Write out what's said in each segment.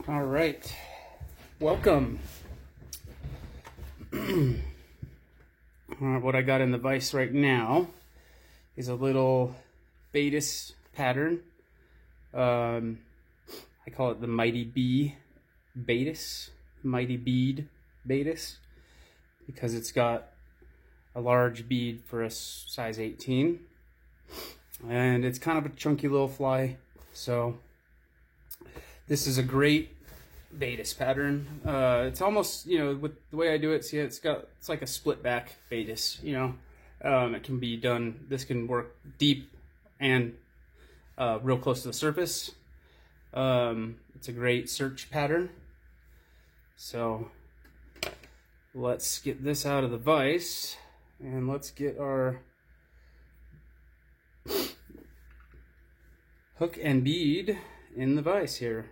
All right, welcome. All right, what I got in the vise right now is a little Baetis pattern. I call it the Mighty Bee Baetis, Mighty Bead Baetis, because it's got a large bead for a size 18, and it's kind of a chunky little fly. So this is a great Baetis pattern. It's almost, with the way I do it, see, it's like a split back Baetis, it can be done, this can work deep and real close to the surface. It's a great search pattern. So let's get this out of the vise and let's get our hook and bead in the vise here.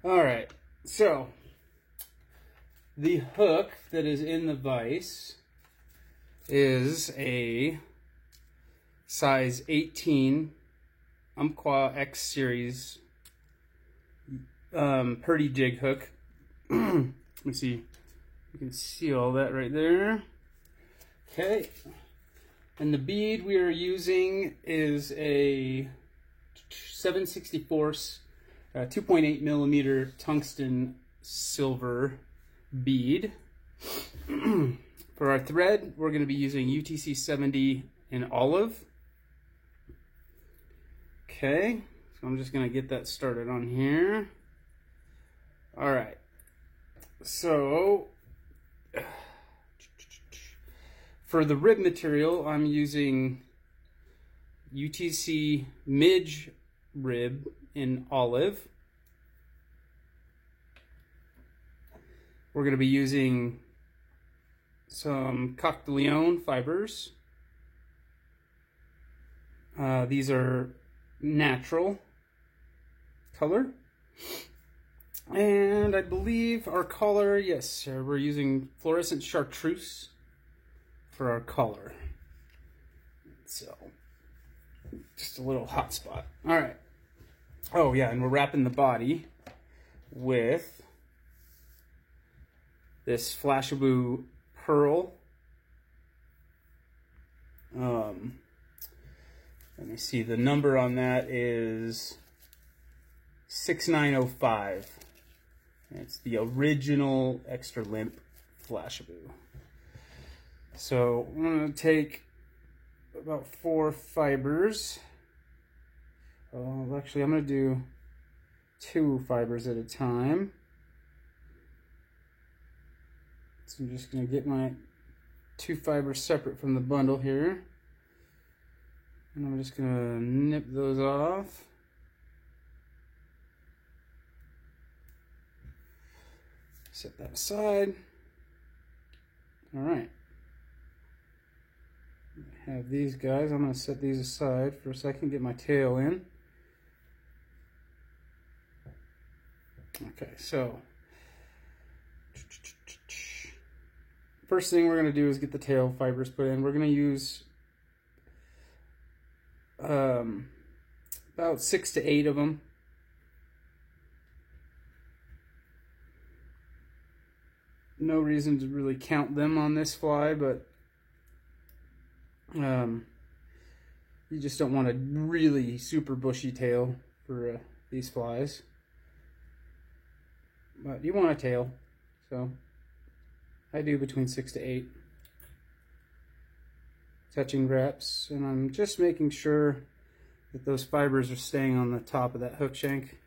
All right, so the hook that is in the vise is a size 18 Umpqua X Series Purdy jig hook. Let me see, you can see all that right there. Okay, and the bead we are using is a 7/64 2.8 millimeter tungsten silver bead. For our thread, we're going to be using UTC 70 in olive. Okay, so I'm just going to get that started on here. All right, so for the rib material, I'm using UTC midge rib in olive. We're going to be using some Coq de Leon fibers. These are natural color. And I believe our color, yes, we're using fluorescent chartreuse for our color. So, just a little hot spot. All right. Oh yeah, and we're wrapping the body with this Flashabou pearl. Let me see, the number on that is 6905. It's the original extra limp Flashabou. So I'm going to take about 4 fibers. Actually, I'm going to do 2 fibers at a time. So I'm just going to get my 2 fibers separate from the bundle here. And I'm just going to nip those off. Set that aside. All right. I have these guys. I'm going to set these aside for a second, get my tail in. Okay, so first thing we're going to do is get the tail fibers put in. We're going to use about 6 to 8 of them. No reason to really count them on this fly, but you just don't want a really super bushy tail for these flies. But you want a tail, so I do between 6 to 8 touching wraps, and I'm just making sure that those fibers are staying on the top of that hook shank.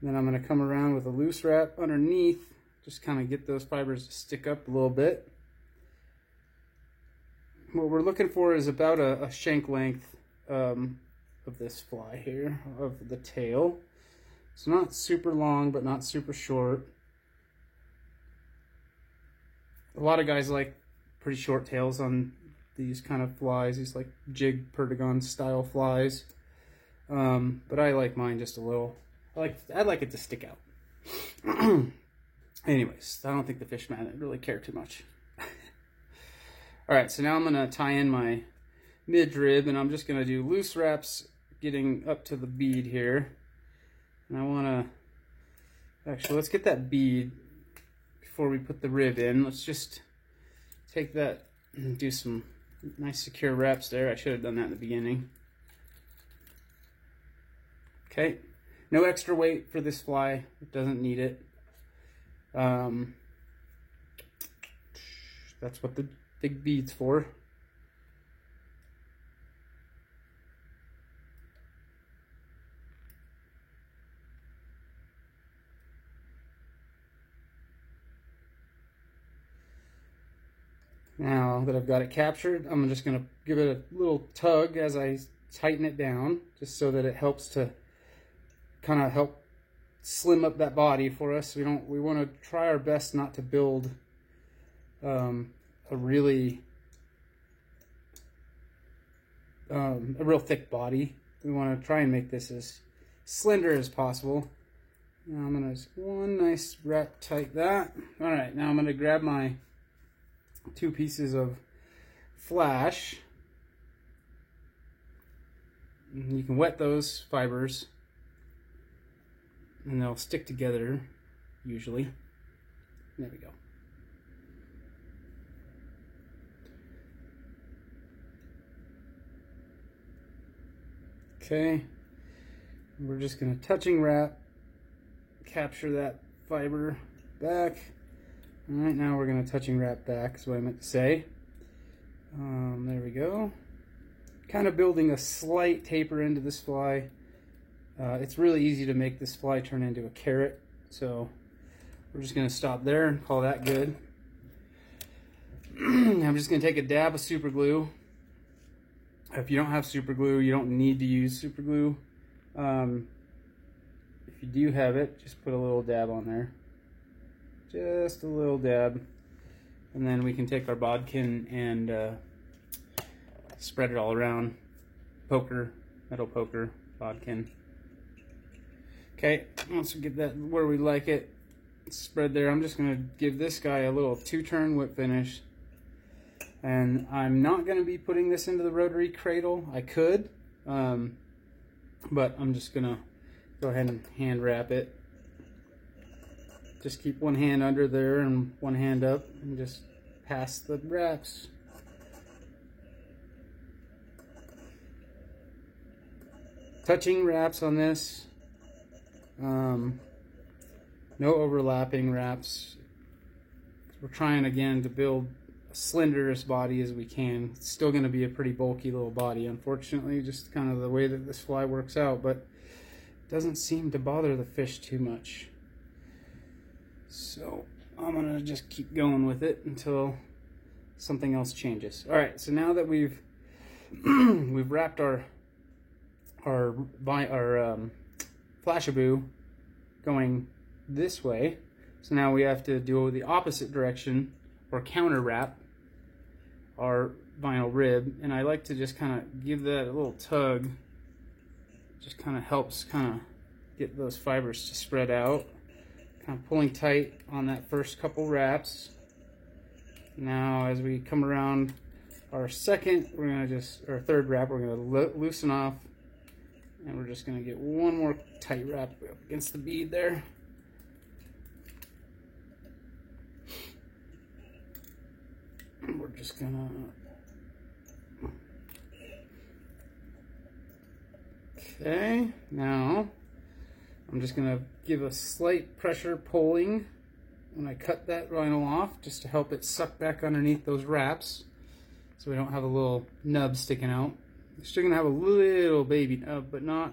And then I'm going to come around with a loose wrap underneath, just kind of get those fibers to stick up a little bit. What we're looking for is about a shank length of this fly here, of the tail. It's not super long, but not super short. A lot of guys like pretty short tails on these kind of flies, these like jig Perdigon style flies. But I like mine just a little. I like it to stick out. Anyways, I don't think the fishermen really care too much. All right, so now I'm gonna tie in my midrib, and I'm just going to do loose wraps getting up to the bead here. And I want to, actually, let's get that bead before we put the rib in. Let's just take that and do some nice secure wraps there. I should have done that in the beginning. Okay, no extra weight for this fly. It doesn't need it. That's what the big bead's for. Now that I've got it captured, I'm just going to give it a little tug as I tighten it down, just so that it helps to kind of help slim up that body for us. We want to try our best not to build a real thick body. We want to try and make this as slender as possible. Now I'm going to just one nice wrap tight that. All right, now I'm going to grab my 2 pieces of flash. And you can wet those fibers and they'll stick together usually. There we go. Okay, we're just going to touching wrap, capture that fiber back. All right, now we're going to touching wrap back, is what I meant to say. There we go. Kind of building a slight taper into this fly. It's really easy to make this fly turn into a carrot, so we're just going to stop there and call that good. I'm just going to take a dab of super glue. If you don't have super glue, you don't need to use super glue. If you do have it, just put a little dab on there. Just a little dab. And then we can take our bodkin and spread it all around. Poker, metal poker, bodkin. Okay, once we get that where we like it spread there, I'm just going to give this guy a little 2-turn whip finish. And I'm not going to be putting this into the rotary cradle. I could, but I'm just going to go ahead and hand wrap it. Just keep one hand under there and one hand up and just pass the wraps. Touching wraps on this. No overlapping wraps. We're trying again to build a slenderest body as we can. It's still going to be a pretty bulky little body, unfortunately, just kind of the way that this fly works out, but it doesn't seem to bother the fish too much. So I'm going to just keep going with it until something else changes. All right, so now that we've we've wrapped our Flashabou going this way, so now we have to do the opposite direction or counter wrap our vinyl rib, and I like to just kind of give that a little tug. Just kind of helps kind of get those fibers to spread out. Kind of pulling tight on that first couple wraps. Now as we come around our third wrap, we're gonna loosen off, and we're just gonna get one more tight wrap up against the bead there. And we're just gonna okay, now I'm just gonna give a slight pressure pulling when I cut that vinyl off, just to help it suck back underneath those wraps so we don't have a little nub sticking out. You're still gonna have a little baby nub, but not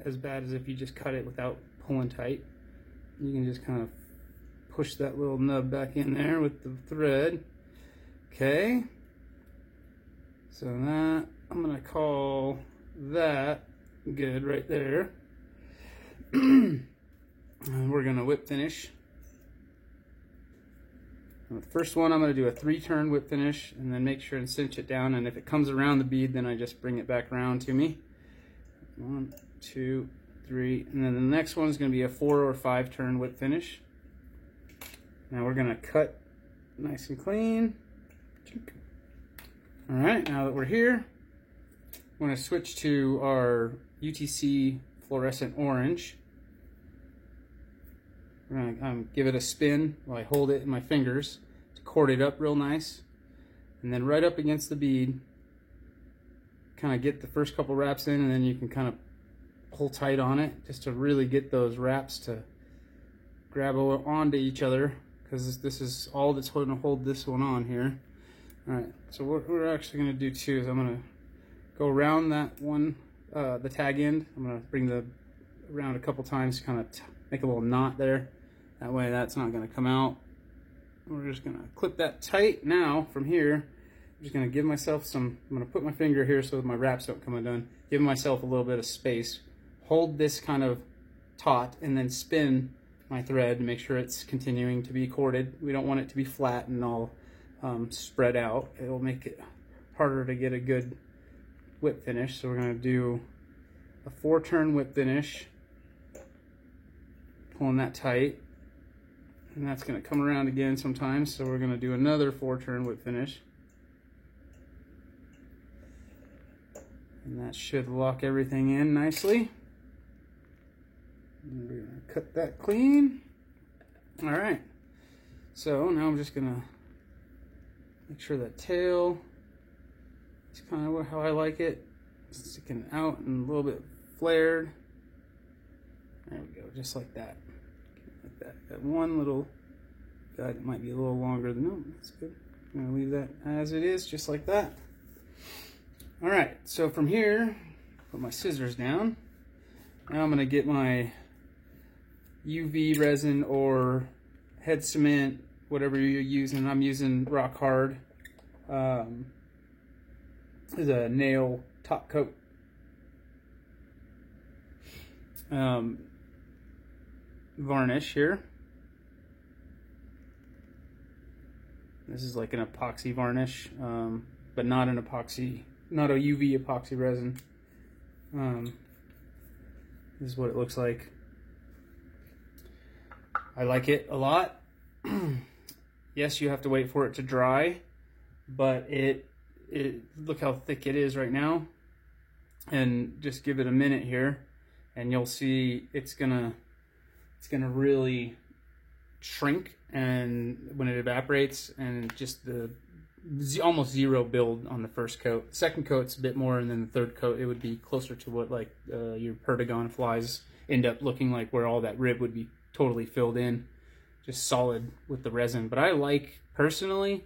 as bad as if you just cut it without pulling tight. You can just kind of push that little nub back in there with the thread. Okay, so that, I'm gonna call that good right there. And we're gonna whip finish. The first one, I'm gonna do a 3-turn whip finish and then make sure and cinch it down, and if it comes around the bead, then I just bring it back around to me. 1, 2, 3, and then the next one is gonna be a 4 or 5-turn whip finish. Now we're gonna cut nice and clean. All right, now that we're here, I'm going to switch to our UTC fluorescent orange. I'm going to give it a spin while I hold it in my fingers to cord it up real nice. And then right up against the bead, kind of get the first couple wraps in, and then you can kind of pull tight on it just to really get those wraps to grab onto each other, because this is all that's going to hold this one on here. Alright, so what we're actually going to do too is I'm going to go around that one, the tag end. I'm going to bring the around a couple times to kind of make a little knot there. That way that's not going to come out. We're just going to clip that tight. Now from here, I'm just going to give myself some, I'm going to put my finger here so my wraps don't come undone. Give myself a little bit of space. Hold this kind of taut and then spin my thread to make sure it's continuing to be corded. We don't want it to be flat and all spread out. It will make it harder to get a good whip finish. So we're going to do a 4-turn whip finish, pulling that tight, and that's going to come around again sometimes. So we're going to do another 4-turn whip finish, and that should lock everything in nicely. And we're going to cut that clean. All right, so now I'm just going to make sure that tail is kind of how I like it, sticking out and a little bit flared. There we go, just like that. Like that. That one little guy that might be a little longer than, no, that's good. I'm gonna leave that as it is, just like that. All right, so from here, put my scissors down. Now I'm gonna get my UV resin or head cement, whatever you're using. I'm using Rock Hard. Is a nail top coat. Varnish here. This is like an epoxy varnish, but not an epoxy, not a UV epoxy resin. This is what it looks like. I like it a lot. Yes, you have to wait for it to dry, but look how thick it is right now. And just give it a minute here, and you'll see it's gonna really shrink, and when it evaporates, and just the almost zero build on the first coat. Second coat's a bit more, and then the third coat it would be closer to what like your Perdigon flies end up looking like, where all that rib would be totally filled in, just solid with the resin. But I like, personally,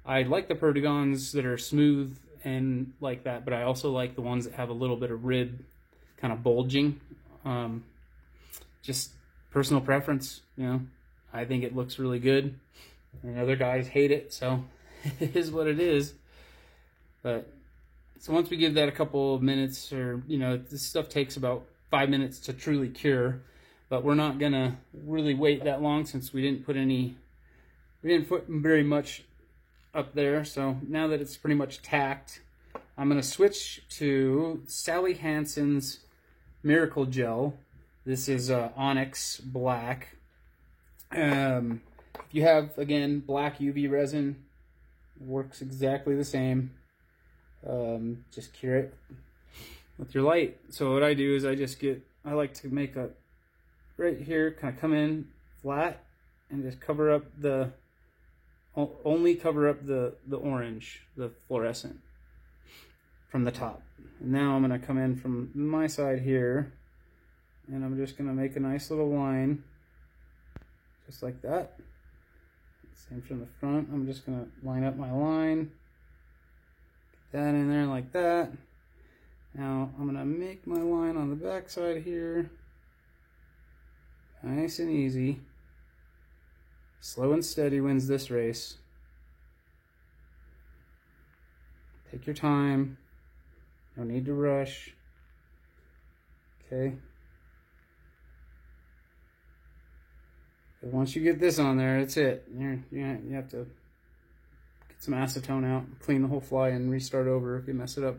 I like the Perdigons that are smooth and like that, but I also like the ones that have a little bit of rib kind of bulging. Just personal preference, you know. I think it looks really good, and other guys hate it, so it is what it is. But so once we give that a couple of minutes, or you know, this stuff takes about 5 minutes to truly cure, but we're not gonna really wait that long since we didn't put very much up there. So now that it's pretty much tacked, I'm gonna switch to Sally Hansen's Miracle Gel. This is Onyx Black. If you have, again, black UV resin, it works exactly the same. Just cure it with your light. So what I do is I like to make a, right here, kind of come in flat and just cover up only cover up the orange, the fluorescent, from the top. And now I'm going to come in from my side here, and I'm just going to make a nice little line, just like that. Same from the front. I'm just going to line up my line, get that in there like that. Now I'm going to make my line on the back side here, nice and easy. Slow and steady wins this race. Take your time. No need to rush. Okay. But once you get this on there, that's it. You have to get some acetone out, clean the whole fly, and restart over if you mess it up.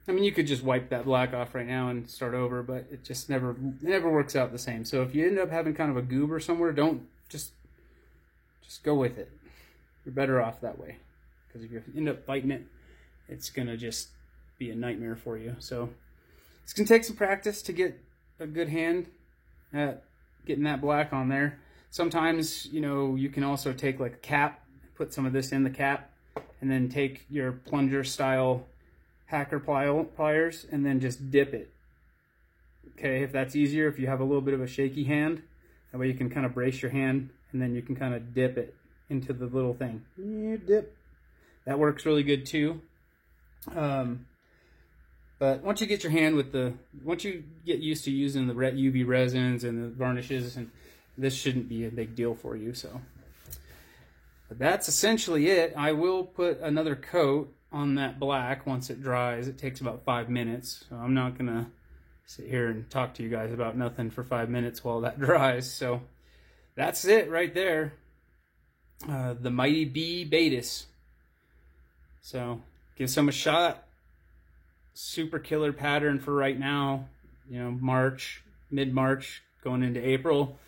I mean, you could just wipe that black off right now and start over, but it just never works out the same. So if you end up having kind of a goober somewhere, don't just go with it. You're better off that way, because if you end up fighting it, it's gonna just be a nightmare for you. So it's gonna take some practice to get a good hand at getting that black on there. Sometimes, you know, you can also take like a cap, put some of this in the cap, and then take your plunger style hacker pliers and then just dip it. Okay, if that's easier, if you have a little bit of a shaky hand, that way you can kind of brace your hand and then you can kind of dip it into the little thing. You dip. That works really good too. But once you get your hand with once you get used to using the UV resins and the varnishes, and this shouldn't be a big deal for you. So, but that's essentially it. I will put another coat on that black once it dries. It takes about 5 minutes. So I'm not gonna sit here and talk to you guys about nothing for 5 minutes while that dries. So that's it right there. The Mighty B Baetis. So give some a shot. Super killer pattern for right now. You know, March, mid-March, going into April.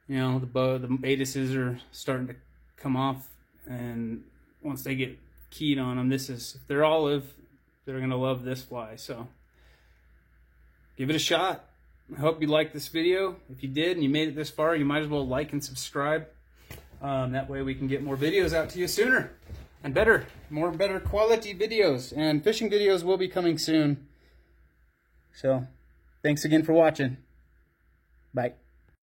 You know, the Baetises are starting to come off, and once they get keyed on them, if they're olive, they're gonna love this fly. So give it a shot. I hope you liked this video. If you did and you made it this far, you might as well like and subscribe. That way we can get more videos out to you sooner and better quality videos. And fishing videos will be coming soon. So thanks again for watching. Bye.